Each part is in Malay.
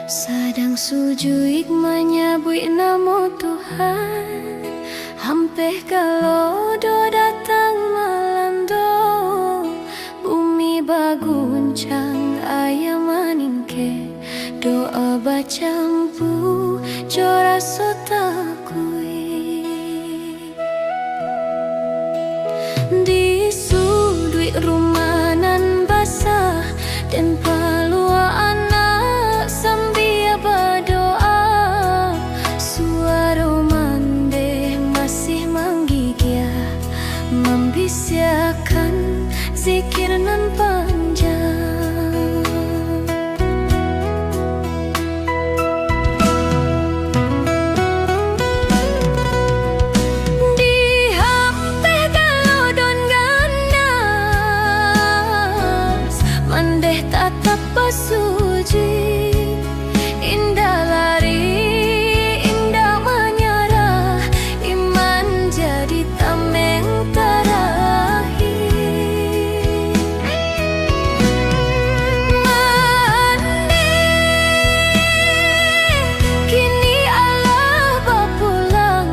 Sadang sujud menyebut nama Tuhan, hampir kalau do datang melanda, bumi baguncang ayam maningke, doa bacampu jora sotakui. Di sudut rumah nan basah dan palua anak sambil berdoa, suara mande masih menggigil membisiakan zikir nan panjang. Mandeh tatap basuji, indah lari, indah menyerah, iman jadi tameng terakhir. Mandeh, kini Allah berpulang,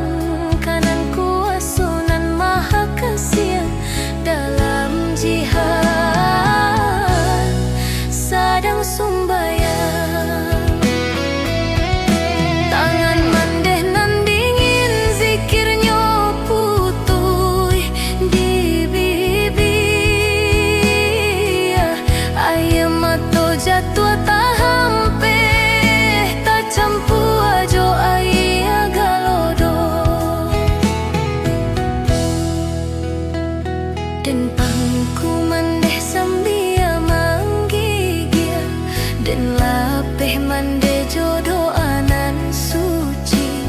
kanan kuasa nan maha kasih dalam jihad. Sadang sumbayang, tangan mandeh nan dingin, zikirnya putui di bibir. Ayam atau jatuh tak hampe, tak campur ajo ayah galodo. Dan pangku mandeh sambil dan lapeh mande jodoh anan suci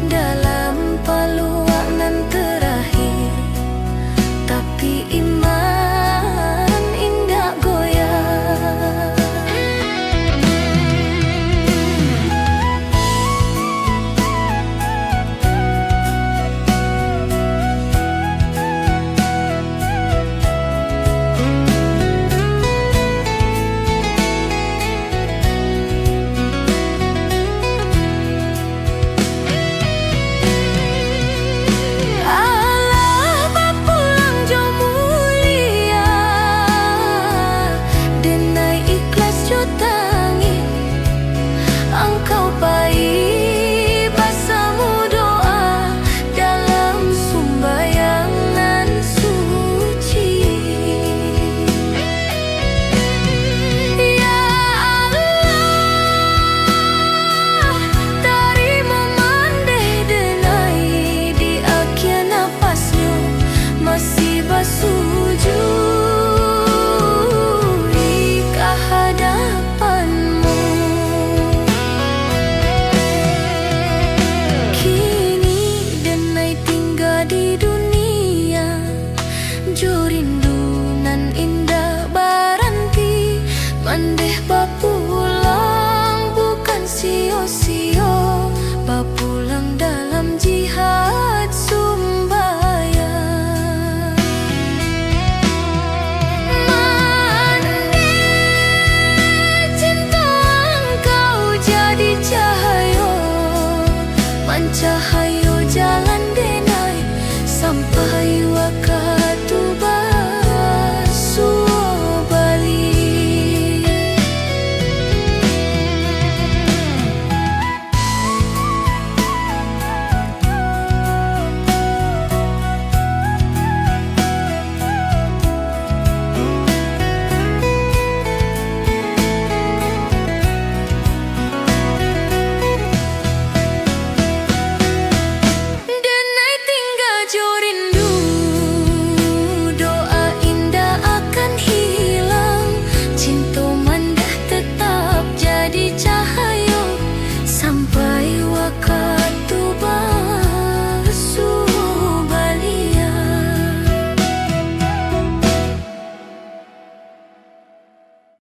dalam paluak nan terakhir, tapi iman indah goyah. Mandeh bapulang bukan sio-sio, bapulang dalam jihad sumbayang. Mandeh, cinta engkau jadi cahaya, mancahayo jalan denai sampai wakatuba suo bali. Di